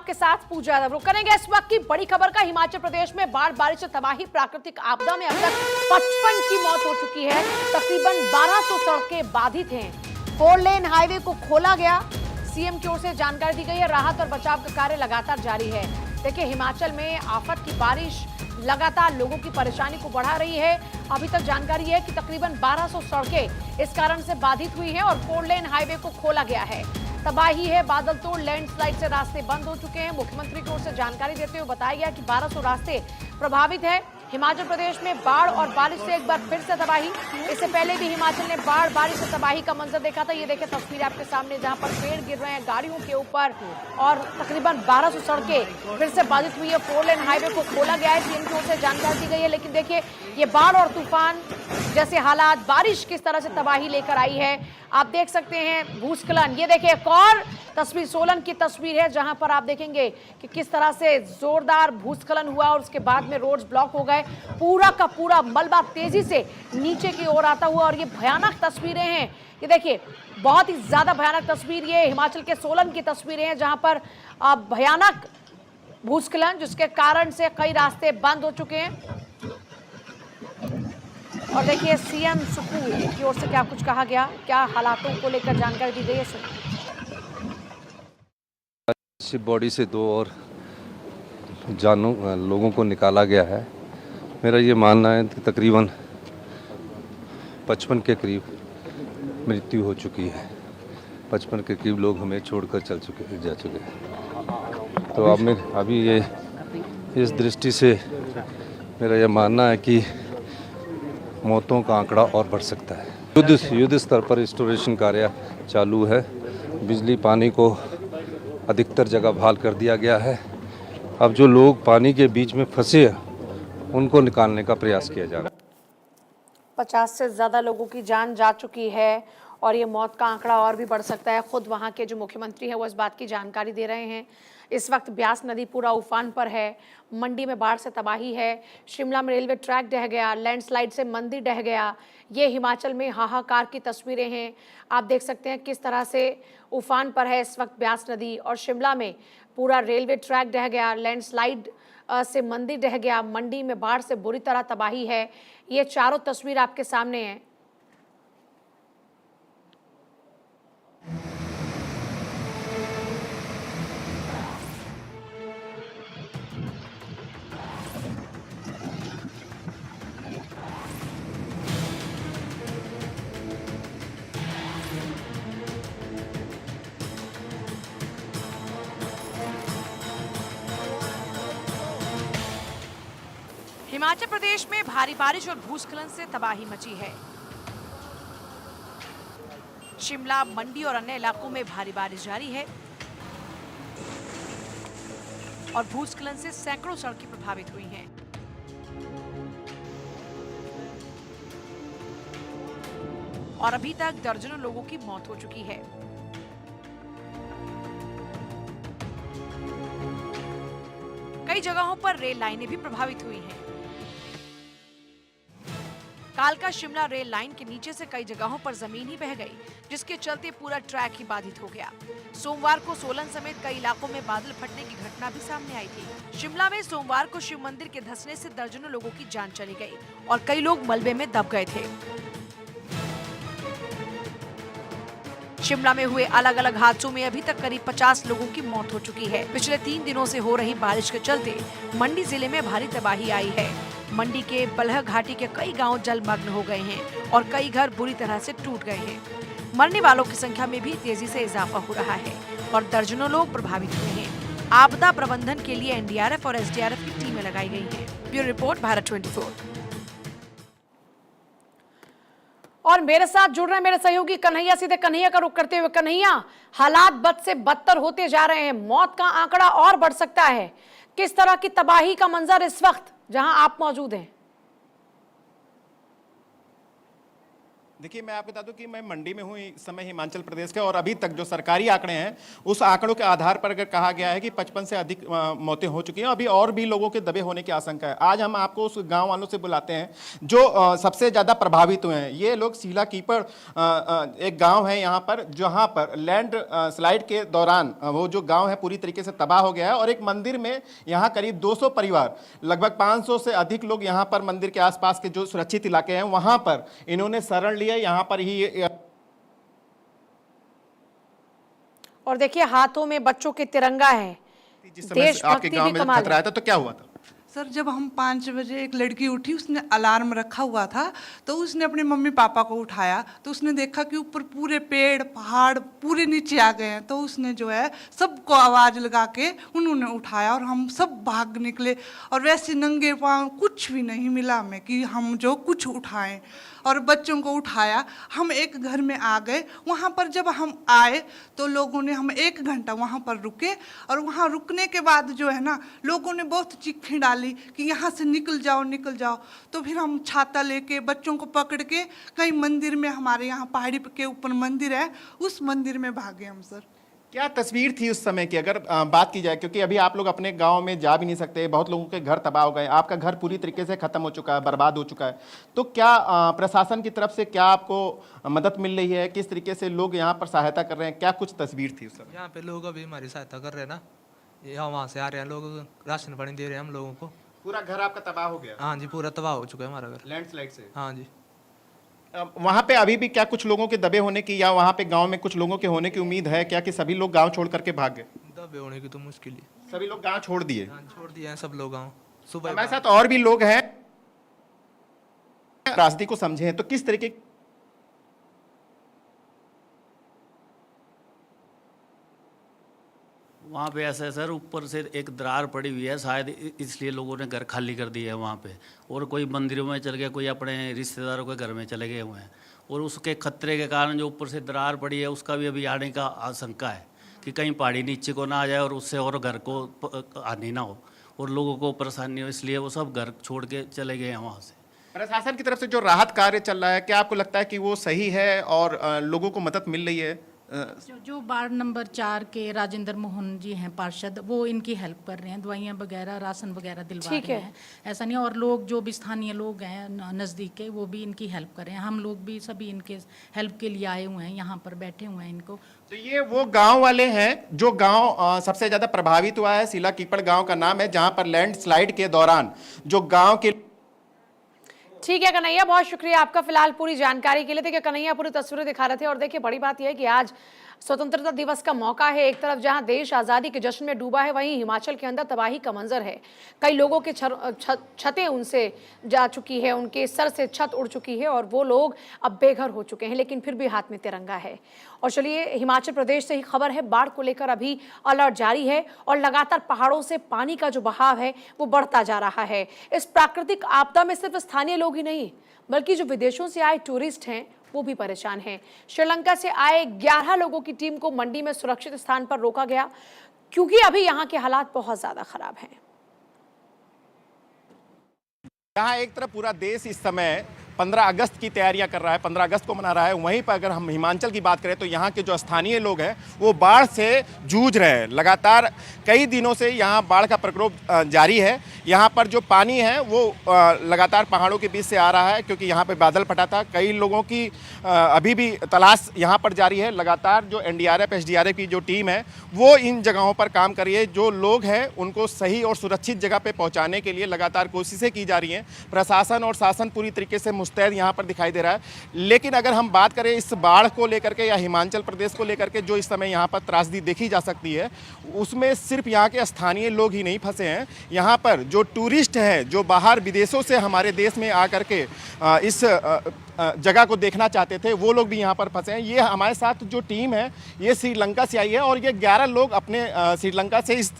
आपके साथ पूजा यादव। करेंगे इस वक्त की बड़ी खबर का। हिमाचल प्रदेश में बाढ़ बारिश से तबाही, प्राकृतिक आपदा में अब तक 55 की मौत हो चुकी है। तकरीबन 1200 सड़कें बाधित हैं। 4 लेन हाईवे को खोला गया, सीएम की ओर से जानकारी दी गई है। राहत और बचाव का कार्य लगातार जारी है। देखिए, हिमाचल में आफत की बारिश लगातार लोगों की परेशानी को बढ़ा रही है। अभी तक जानकारी है कि तकरीबन 1200 सड़कें इस कारण से बाधित हुई हैं और 4 लेन हाईवे को खोला गया है। तबाही है, बादल तोड़ लैंडस्लाइड से रास्ते बंद हो चुके हैं। मुख्यमंत्री की ओर से जानकारी देते हुए बताया गया कि 1200 रास्ते प्रभावित है। हिमाचल प्रदेश में बाढ़ और बारिश से एक बार फिर से तबाही। इससे पहले भी हिमाचल ने बाढ़ बारिश से तबाही का मंजर देखा था। ये देखिए तस्वीर आपके सामने, जहां पर पेड़ गिर रहे हैं गाड़ियों के ऊपर और तकरीबन 1200 सड़कें फिर से बाधित हुई है। 4 लेन हाईवे को खोला गया है, सीएम की ओर से जानकारी दी गई है। लेकिन देखिए, ये बाढ़ और तूफान जैसे हालात, बारिश किस तरह से तबाही लेकर आई है, आप देख सकते हैं। भूस्खलन, ये देखिए एक और तस्वीर सोलन की तस्वीर है, जहां पर आप देखेंगे कि किस तरह से जोरदार भूस्खलन हुआ और उसके बाद में रोड्स ब्लॉक हो गए। पूरा का पूरा मलबा तेजी से नीचे की ओर आता हुआ और ये भयानक तस्वीरें हैं। ये देखिए, बहुत ही ज्यादा भयानक तस्वीर, ये हिमाचल के सोलन की तस्वीरें हैं, जहां पर भयानक भूस्खलन, जिसके कारण से कई रास्ते बंद हो चुके हैं। और देखिए, सीएम सुक्खू की ओर से क्या कुछ कहा गया, क्या हालातों को लेकर जानकारी दी गई है। शिप बॉडी से 2 और लोगों को निकाला गया है। मेरा ये मानना है कि तकरीबन 55 के करीब मृत्यु हो चुकी है। 55 के करीब लोग हमें छोड़कर जा चुके हैं। तो अब मैं अभी ये इस दृष्टि से मेरा ये मानना है कि मौतों का आंकड़ा और बढ़ सकता है। युद्ध स्तर पर रिस्टोरेशन कार्य चालू है। बिजली पानी को अधिकतर जगह बहाल कर दिया गया है। अब जो लोग पानी के बीच में फंसे हैं उनको निकालने का प्रयास किया जा रहा है। 50 से ज़्यादा लोगों की जान जा चुकी है और ये मौत का आंकड़ा और भी बढ़ सकता है। खुद वहाँ के जो मुख्यमंत्री हैं वो इस बात की जानकारी दे रहे हैं। इस वक्त ब्यास नदी पूरा उफान पर है। मंडी में बाढ़ से तबाही है। शिमला में रेलवे ट्रैक ढह गया, लैंडस्लाइड से मंदिर ढह गया। ये हिमाचल में हाहाकार की तस्वीरें हैं। आप देख सकते हैं किस तरह से उफान पर है इस वक्त ब्यास नदी। और शिमला में पूरा रेलवे ट्रैक ढह गया, लैंडस्लाइड से मंदिर ढह गया। मंडी में बाढ़ से बुरी तरह तबाही है। ये चारों तस्वीर आपके सामने हैं। हिमाचल प्रदेश में भारी बारिश और भूस्खलन से तबाही मची है। शिमला, मंडी और अन्य इलाकों में भारी बारिश जारी है और भूस्खलन से सैकड़ों सड़कें प्रभावित हुई हैं। और अभी तक दर्जनों लोगों की मौत हो चुकी है। कई जगहों पर रेल लाइनें भी प्रभावित हुई हैं। कालका शिमला रेल लाइन के नीचे से कई जगहों पर जमीन ही बह गई, जिसके चलते पूरा ट्रैक ही बाधित हो गया। सोमवार को सोलन समेत कई इलाकों में बादल फटने की घटना भी सामने आई थी। शिमला में सोमवार को शिव मंदिर के धंसने से दर्जनों लोगों की जान चली गई और कई लोग मलबे में दब गए थे। शिमला में हुए अलग अलग हादसों में अभी तक करीब 50 लोगों की मौत हो चुकी है। पिछले 3 दिनों से हो रही बारिश के चलते मंडी जिले में भारी तबाही आई है। मंडी के बलह घाटी के कई गांव जलमग्न हो गए हैं और कई घर बुरी तरह से टूट गए हैं। मरने वालों की संख्या में भी तेजी से इजाफा हो रहा है और दर्जनों लोग प्रभावित हुए हैं। आपदा प्रबंधन के लिए एनडीआरएफ और एसडीआरएफ की टीमें लगाई गई हैं। Bureau report, Bharat 24। और मेरे साथ जुड़ रहे हैं मेरे सहयोगी कन्हैया। सीधे कन्हैया का रुख करते हुए, कन्हैया, हालात बद से बदतर होते जा रहे हैं, मौत का आंकड़ा और बढ़ सकता है। किस तरह की तबाही का मंजर इस वक्त जहां आप मौजूद हैं? देखिए, मैं आपको बता दूं कि मैं मंडी में हूं इस समय हिमाचल प्रदेश के, और अभी तक जो सरकारी आंकड़े हैं उस आंकड़ों के आधार पर अगर कहा गया है कि 55 से अधिक मौतें हो चुकी हैं, अभी और भी लोगों के दबे होने की आशंका है। आज हम आपको उस गांव वालों से बुलाते हैं जो सबसे ज़्यादा प्रभावित हुए हैं। ये लोग सीला कीपड़ एक गाँव है यहाँ पर, जहाँ पर लैंड स्लाइड के दौरान वो जो गाँव है पूरी तरीके से तबाह हो गया है, और एक मंदिर में यहाँ करीब 200 परिवार, लगभग 500 से अधिक लोग यहाँ पर मंदिर के आसपास के जो सुरक्षित इलाके हैं वहाँ पर इन्होंने शरण लिया। यहाँ पर ही और देखिए हाथों में बच्चों के तिरंगा है। जिस समय से आपके गांव में खतरा आया था तो क्या हुआ था? सर, जब हम 5 बजे एक लड़की उठी, उसने अलार्म रखा हुआ था, तो उसने अपने मम्मी पापा को उठाया, तो उसने देखा कि ऊपर पूरे पेड़ पहाड़ पूरे नीचे आ गए हैं, तो उसने जो है सबको आवाज़ लगा के उन्होंने उठाया और हम सब भाग निकले। और वैसे नंगे पाँव कुछ भी नहीं मिला हमें कि हम जो कुछ उठाएं, और बच्चों को उठाया। हम एक घर में आ गए। वहाँ पर जब हम आए तो लोगों ने, हम 1 घंटा वहाँ पर रुके, और वहाँ रुकने के बाद जो है ना, लोगों ने बहुत चीखें डाली कि यहाँ से निकल जाओ निकल जाओ। तो फिर हम छाता लेके बच्चों को पकड़ के कहीं मंदिर में, हमारे यहाँ पहाड़ी के ऊपर मंदिर है, उस मंदिर में भागे हम। सर, क्या तस्वीर थी उस समय की अगर बात की जाए, क्योंकि अभी आप लोग अपने गांव में जा भी नहीं सकते, बहुत लोगों के घर तबाह हो गए, आपका घर पूरी तरीके से खत्म हो चुका है, बर्बाद हो चुका है, तो क्या प्रशासन की तरफ से क्या आपको मदद मिल रही है? किस तरीके से लोग यहाँ पर सहायता कर रहे हैं? क्या कुछ तस्वीर थी उस समय? यहाँ पे लोग अभी हमारी सहायता कर रहे हैं ना, यहाँ वहाँ से आ रहे हैं लोग, राशन पानी दे रहे हैं हम लोगों को। पूरा घर आपका तबाह हो गया? हाँ जी, पूरा तबाह हो चुका है हमारा घर लैंडस्लाइड से। हाँ जी। वहाँ पे अभी भी क्या कुछ लोगों के दबे होने की, या वहाँ पे गांव में कुछ लोगों के होने की उम्मीद है क्या, कि सभी लोग गांव छोड़ करके भाग गए? दबे होने की तो मुश्किल ही, सभी लोग गांव छोड़ दिए? छोड़ दिए हैं सब लोग गाँव। सुबह हमारे साथ और भी लोग हैं, त्रासदी को समझे हैं, तो किस तरीके वहाँ पे ऐसा है सर, ऊपर से एक दरार पड़ी हुई है, शायद इसलिए लोगों ने घर खाली कर दिया है वहाँ पे, और कोई मंदिरों में चल गया, कोई अपने रिश्तेदारों के घर में चले गए हुए हैं, और उसके खतरे के कारण जो ऊपर से दरार पड़ी है उसका भी अभी आने का आशंका है कि कहीं पहाड़ी नीचे को ना आ जाए और उससे और घर को हानि ना हो और लोगों को परेशानी हो, इसलिए वो सब घर छोड़ के चले गए हैं वहाँ से। प्रशासन की तरफ से जो राहत कार्य चल रहा है, क्या आपको लगता है कि वो सही है और लोगों को मदद मिल रही है? जो वार्ड नंबर 4 के राजेंद्र मोहन जी हैं पार्षद, वो इनकी हेल्प कर रहे हैं, दवाइयाँ वगैरह राशन वगैरह दिलवा रहे हैं, ऐसा नहीं। और लोग जो भी स्थानीय लोग हैं नज़दीक के, वो भी इनकी हेल्प कर रहे हैं। हम लोग भी सभी इनके हेल्प के लिए आए हुए हैं, यहाँ पर बैठे हुए हैं इनको। तो ये वो गांव वाले हैं जो गांव सबसे ज़्यादा प्रभावित हुआ है, सीला कीपड़ गाँव का नाम है, जहाँ पर लैंडस्लाइड के दौरान जो गाँव के। ठीक है कन्हैया, बहुत शुक्रिया आपका फिलहाल पूरी जानकारी के लिए। देखिए कन्हैया पूरी तस्वीरें दिखा रहे थे, और देखिए बड़ी बात यह है कि आज स्वतंत्रता दिवस का मौका है। एक तरफ जहां देश आज़ादी के जश्न में डूबा है, वहीं हिमाचल के अंदर तबाही का मंजर है। कई लोगों के छतें उनसे जा चुकी है, उनके सर से छत उड़ चुकी है, और वो लोग अब बेघर हो चुके हैं, लेकिन फिर भी हाथ में तिरंगा है। और चलिए हिमाचल प्रदेश से ही खबर है, बाढ़ को लेकर अभी अलर्ट जारी है, और लगातार पहाड़ों से पानी का जो बहाव है वो बढ़ता जा रहा है। इस प्राकृतिक आपदा में सिर्फ स्थानीय लोग ही नहीं, बल्कि जो विदेशों से आए टूरिस्ट हैं वो भी परेशान हैं। श्रीलंका से आए 11 लोगों की टीम को मंडी में सुरक्षित स्थान पर रोका गया, क्योंकि अभी यहाँ के हालात बहुत ज्यादा खराब हैं। यहाँ एक तरफ पूरा देश इस समय 15 अगस्त की तैयारियां कर रहा है, 15 अगस्त को मना रहा है, वहीं पर अगर हम हिमाचल की बात करें तो यहाँ के जो स्थानीय लोग हैं वो बाढ़ से जूझ रहे हैं। लगातार कई दिनों से यहाँ बाढ़ का प्रकोप जारी है। यहाँ पर जो पानी है वो लगातार पहाड़ों के बीच से आ रहा है, क्योंकि यहाँ पे बादल फटा था। कई लोगों की अभी भी तलाश यहाँ पर जारी है। लगातार जो NDRF SDRF की जो टीम है वो इन जगहों पर काम कर रही है। जो लोग हैं उनको सही और सुरक्षित जगह पे पहुँचाने के लिए लगातार कोशिशें की जा रही हैं। प्रशासन और शासन पूरी तरीके से मुस्तैद यहाँ पर दिखाई दे रहा है। लेकिन अगर हम बात करें इस बाढ़ को लेकर के या हिमाचल प्रदेश को लेकर के जो इस समय यहाँ पर त्रासदी देखी जा सकती है, उसमें सिर्फ यहाँ के स्थानीय लोग ही नहीं फंसे हैं। यहाँ पर जो टूरिस्ट हैं, जो बाहर विदेशों से हमारे देश में आकर के इस जगह को देखना चाहते थे, वो लोग भी यहाँ पर फंसे हैं। ये हमारे साथ जो टीम है ये श्रीलंका से आई है, और ये 11 लोग अपने श्रीलंका से इस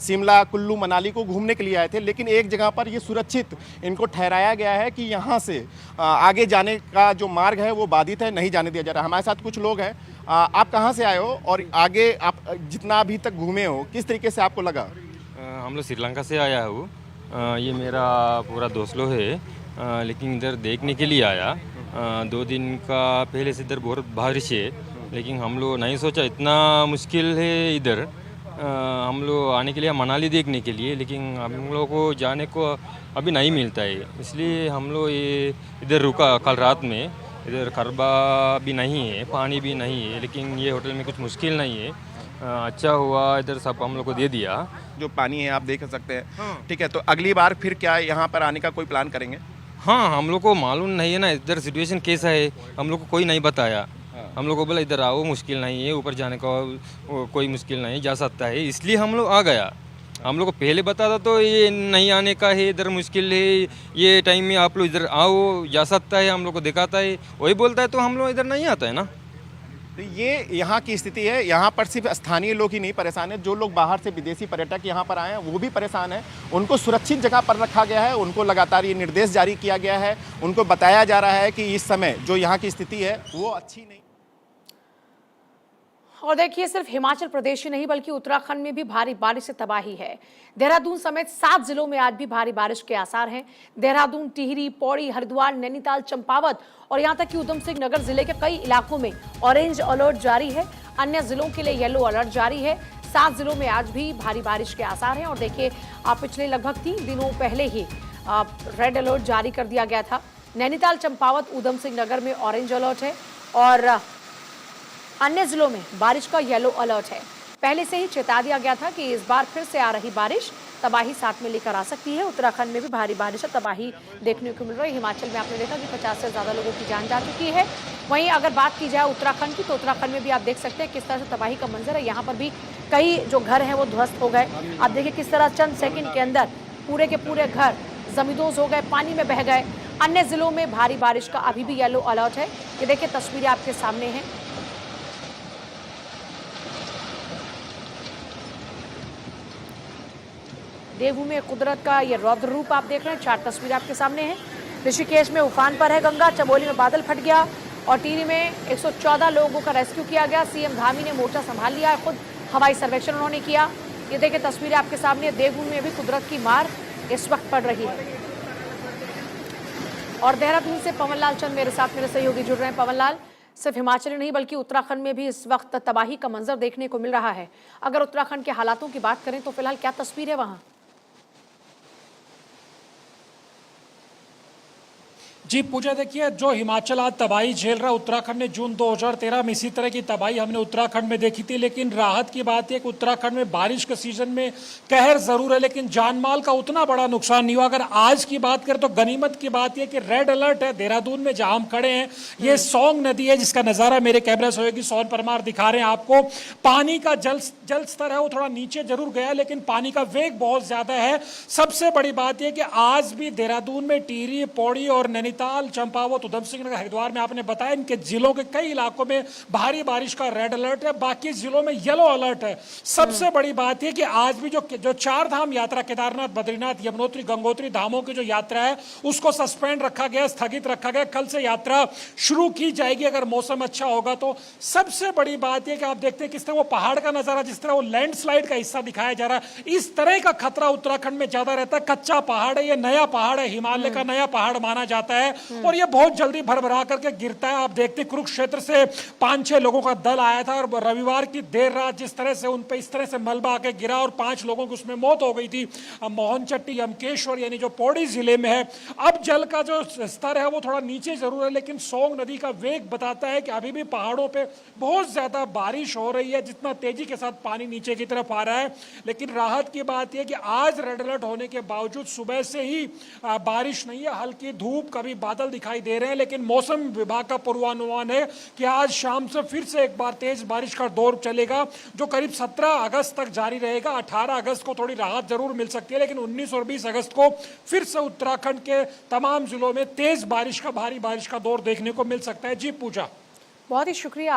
शिमला, कुल्लू, मनाली को घूमने के लिए आए थे। लेकिन एक जगह पर ये सुरक्षित इनको ठहराया गया है कि यहाँ से आगे जाने का जो मार्ग है वो बाधित है, नहीं जाने दिया जा रहा। हमारे साथ कुछ लोग हैं। आप कहाँ से आए हो और आगे आप जितना अभी तक घूमे हो किस तरीके से आपको लगा? हम लोग श्रीलंका से आया हूँ। ये मेरा पूरा दोस्त लोग है, लेकिन इधर देखने के लिए आया। 2 दिन का पहले से इधर बहुत बारिश है, लेकिन हम लोग नहीं सोचा इतना मुश्किल है इधर। हम लोग आने के लिए मनाली देखने के लिए, लेकिन हम लोग को जाने को अभी नहीं मिलता है, इसलिए हम लोग ये इधर रुका कल रात में। इधर खरबा भी नहीं है, पानी भी नहीं है, लेकिन ये होटल में कुछ मुश्किल नहीं है। अच्छा हुआ इधर सब हम लोग को दे दिया। जो पानी है आप देख सकते हैं। ठीक है, तो अगली बार फिर क्या यहाँ पर आने का कोई प्लान करेंगे? हाँ, हम लोग को मालूम नहीं है ना इधर सिचुएशन कैसा है, हम लोग को कोई नहीं बताया। हम लोग को बोला इधर आओ, मुश्किल नहीं है, ऊपर जाने का कोई मुश्किल नहीं, जा सकता है, इसलिए हम लोग आ गया। हम लोग को पहले बताता तो ये नहीं आने का है, इधर मुश्किल है, ये टाइम में आप लोग इधर आओ, जा सकता है, हम लोग को दिखाता है, वही बोलता है तो हम लोग इधर नहीं आता है ना। तो ये यहाँ की स्थिति है। यहाँ पर सिर्फ स्थानीय लोग ही नहीं परेशान है, जो लोग बाहर से विदेशी पर्यटक यहाँ पर आए हैं वो भी परेशान है। उनको सुरक्षित जगह पर रखा गया है, उनको लगातार ये निर्देश जारी किया गया है, उनको बताया जा रहा है कि इस समय जो यहाँ की स्थिति है वो अच्छी नहीं। और देखिए, सिर्फ हिमाचल प्रदेश ही नहीं बल्कि उत्तराखंड में भी भारी बारिश से तबाही है। देहरादून समेत 7 जिलों में आज भी भारी बारिश के आसार हैं। देहरादून, टिहरी, पौड़ी, हरिद्वार, नैनीताल, चंपावत और यहां तक कि उधम सिंह नगर जिले के कई इलाकों में ऑरेंज अलर्ट जारी है। अन्य जिलों के लिए येलो अलर्ट जारी है। 7 जिलों में आज भी भारी बारिश के आसार हैं। और देखिए, पिछले लगभग 3 दिनों पहले ही रेड अलर्ट जारी कर दिया गया था। नैनीताल, चंपावत, उधम सिंह नगर में ऑरेंज अलर्ट है और अन्य जिलों में बारिश का येलो अलर्ट है। पहले से ही चेता दिया गया था कि इस बार फिर से आ रही बारिश तबाही साथ में लेकर आ सकती है। उत्तराखंड में भी भारी बारिश और तबाही देखने को मिल रही है। हिमाचल में आपने देखा कि 50 से ज़्यादा लोगों की जान जा चुकी है। वहीं अगर बात की जाए उत्तराखंड की, तो उत्तराखंड में भी आप देख सकते हैं किस तरह से तबाही का मंजर है। यहाँ पर भी कई जो घर हैं वो ध्वस्त हो गए। आप देखिए किस तरह चंद सेकेंड के अंदर पूरे के पूरे घर जमींदोज हो गए, पानी में बह गए। अन्य जिलों में भारी बारिश का अभी भी येलो अलर्ट है। ये देखिए, तस्वीरें आपके सामने हैं। देवभूमि कुदरत का ये रौद्र रूप आप देख रहे हैं। 4 तस्वीरें आपके सामने हैं। ऋषिकेश में उफान पर है गंगा, चमोली में बादल फट गया और टिहरी में 114 लोगों का रेस्क्यू किया गया। सीएम धामी ने मोर्चा संभाल लिया है, खुद हवाई सर्वेक्षण उन्होंने किया। ये देखिए तस्वीरें आपके सामने। देवभूमि में भी कुदरत की मार इस वक्त पड़ रही है। और देहरादून से पवन लाल चंद मेरे साथ, मेरे सहयोगी जुड़ रहे हैं। पवन लाल, सिर्फ हिमाचल नहीं बल्कि उत्तराखंड में भी इस वक्त तबाही का मंजर देखने को मिल रहा है। अगर उत्तराखंड के हालातों की बात करें तो फिलहाल क्या तस्वीर है वहां? जी पूजा, देखिए जो हिमाचल आज तबाही झेल रहा है, उत्तराखंड ने जून 2013 में इसी तरह की तबाही हमने उत्तराखंड में देखी थी। लेकिन राहत की बात है कि उत्तराखंड में बारिश के सीजन में कहर जरूर है, लेकिन जानमाल का उतना बड़ा नुकसान नहीं हुआ। अगर आज की बात करें तो गनीमत की बात यह कि रेड अलर्ट है देहरादून में जहां हम खड़े हैं। ये सौंग नदी है जिसका नजारा मेरे कैमरा सहयोगी सोन परमार दिखा रहे हैं आपको। पानी का जल स्तर है वो थोड़ा नीचे जरूर गया, लेकिन पानी का वेग बहुत ज्यादा है। सबसे बड़ी बात यह कि आज भी देहरादून में टिहरी, पौड़ी और नैनीताल, चंपावत, उधम सिंह नगर, हरिद्वार में आपने बताया इनके जिलों के कई इलाकों में भारी बारिश का रेड अलर्ट है। बाकी जिलों में येलो अलर्ट है। सबसे बड़ी बात यह कि आज भी जो 4 धाम यात्रा, केदारनाथ, बद्रीनाथ, यमुनोत्री, गंगोत्री धामों की जो यात्रा है उसको सस्पेंड रखा गया, स्थगित रखा गया। कल से यात्रा शुरू की जाएगी अगर मौसम अच्छा होगा तो। सबसे बड़ी बात यह कि आप देखते हैं किस तरह वो पहाड़ का नजारा, जिस तरह वो लैंडस्लाइड का हिस्सा दिखाया जा रहा है, इस तरह का खतरा उत्तराखंड में ज्यादा रहता है। कच्चा पहाड़ है, ये नया पहाड़ है, हिमालय का नया पहाड़ माना जाता है और ये बहुत जल्दी भरभरा करके गिरता है। आप देखते कुरुक्षेत्र से 5-6 लोगों का दल आया था और रविवार की देर रात जिस तरह से उन पे इस तरह से मलबा आके गिरा और 5 लोगों की उसमें मौत हो गई थी। मोहनचट्टी, यमकेश्वर यानी जो पौड़ी जिले में है, अब जल का जो स्तर है वो थोड़ा नीचे जरूर है, लेकिन सौंग नदी का वेग बताता है कि अभी भी पहाड़ों पे बहुत ज्यादा बारिश हो रही है, जितना तेजी के साथ पानी नीचे की तरफ आ रहा है। लेकिन राहत की बात यह कि आज रेड अलर्ट होने के बावजूद सुबह से ही बारिश नहीं है, हल्की धूप, कभी बादल दिखाई दे रहे हैं। लेकिन मौसम विभाग का पूर्वानुमान है कि आज शाम से फिर से एक बार तेज बारिश का दौर चलेगा जो करीब 17 अगस्त तक जारी रहेगा। 18 अगस्त को थोड़ी राहत जरूर मिल सकती है, लेकिन 19 और 20 अगस्त को फिर से उत्तराखंड के तमाम जिलों में तेज बारिश का, भारी बारिश का दौर देखने को मिल सकता है। जी पूजा, बहुत ही शुक्रिया।